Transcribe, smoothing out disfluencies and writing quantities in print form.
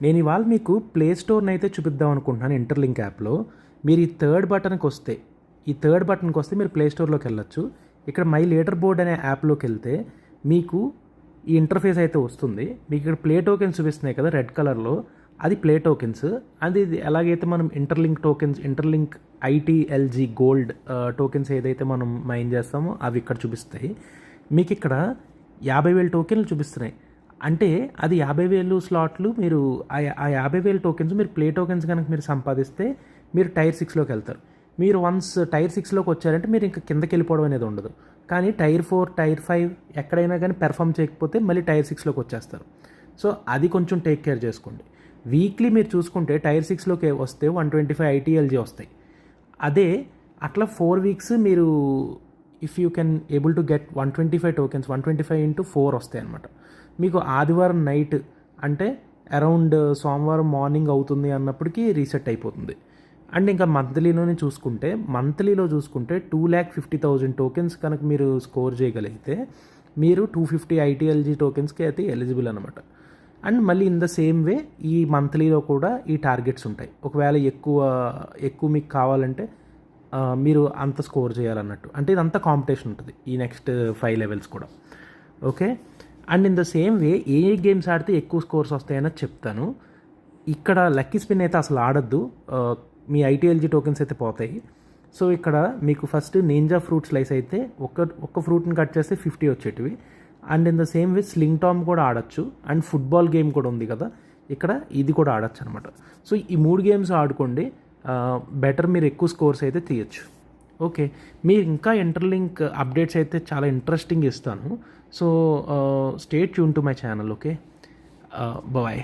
నేను ఇవాళ మీకు ప్లే స్టోర్ని అయితే చూపిద్దాం అనుకుంటున్నాను ఇంటర్లింక్ యాప్లో. మీరు ఈ థర్డ్ బటన్కి వస్తే మీరు ప్లే స్టోర్లోకి వెళ్ళొచ్చు. ఇక్కడ మై లీడర్ బోర్డ్ అనే యాప్లోకి వెళ్తే మీకు ఈ ఇంటర్ఫేస్ అయితే వస్తుంది. మీకు ఇక్కడ ప్లే టోకెన్స్ చూపిస్తున్నాయి కదా రెడ్ కలర్లో, అది ప్లే టోకెన్స్. అది ఎలాగైతే మనం ఇంటర్లింక్ ITLG గోల్డ్ టోకెన్స్ ఏదైతే మనం మైన్ చేస్తామో అవి ఇక్కడ చూపిస్తాయి. మీకు ఇక్కడ 50,000 టోకెన్లు చూపిస్తున్నాయి. అంటే అది 50,000 స్లాట్లు. మీరు ఆ 50,000 టోకెన్స్ మీరు ప్లే టోకెన్స్ కనుక మీరు సంపాదిస్తే మీరు టైర్ 6లోకి వెళ్తారు. మీరు వన్స్ టైర్ 6లోకి వచ్చారంటే మీరు ఇంకా కిందకి వెళ్ళిపోవడం అనేది ఉండదు. కానీ టైర్ 4, టైర్ 5 ఎక్కడైనా కానీ పెర్ఫామ్ చేయకపోతే మళ్ళీ టైర్ 6లోకి వచ్చేస్తారు. సో అది కొంచెం టేక్ కేర్ చేసుకోండి. వీక్లీ మీరు చూసుకుంటే టైర్ 6లోకి వస్తే 125 ITLG వస్తాయి. అదే అట్లా 4 వీక్స్ మీరు if you can able to get 125 tokens, 125 into 4 వస్తాయి అనమాట. మీకు ఆదివారం నైట్ అంటే అరౌండ్ సోమవారం మార్నింగ్ అవుతుంది అన్నప్పటికీ రీసెట్ అయిపోతుంది. అండ్ ఇంకా మంత్లీలో చూసుకుంటే 250,000 టోకెన్స్ కనుక మీరు స్కోర్ చేయగలిగితే మీరు 250 ITLG టోకెన్స్కి అయితే ఎలిజిబుల్ అనమాట. అండ్ మళ్ళీ ఇన్ ద సేమ్ వే ఈ మంత్లీలో కూడా ఈ టార్గెట్స్ ఉంటాయి. ఒకవేళ ఎక్కువ మీకు కావాలంటే మీరు అంత స్కోర్ చేయాలన్నట్టు. అంటే ఇదంతా కాంపిటీషన్ ఉంటుంది ఈ నెక్స్ట్ 5 లెవెల్స్ కూడా. Okay. And in the same way A games ఆడితే ఎక్కువ స్కోర్స్ వస్తాయని చెప్తాను. ఇక్కడ లక్కీ స్పిన్ అయితే అసలు ఆడద్దు, మీ ITLG టోకెన్స్ అయితే పోతాయి. సో ఇక్కడ మీకు ఫస్ట్ నింజా ఫ్రూట్ స్లైస్ అయితే ఒక్క ఫ్రూట్ని కట్ చేస్తే 50 వచ్చేటివి. And in the same way sling Tom కూడా ఆడచ్చు. అండ్ ఫుట్బాల్ గేమ్ కూడా ఉంది కదా ఇక్కడ, ఇది కూడా ఆడచ్చు అనమాట. సో ఈ 3 గేమ్స్ ఆడుకోండి, బెటర్ మీరు ఎక్కువ స్కోర్స్ అయితే తీయచ్చు. ఓకే. మీరు ఇంకా ఇంటర్లింక్ అప్డేట్స్ అయితే చాలా ఇంట్రెస్టింగ్ ఇస్తాను. So stay tuned to my channel. Okay, bye.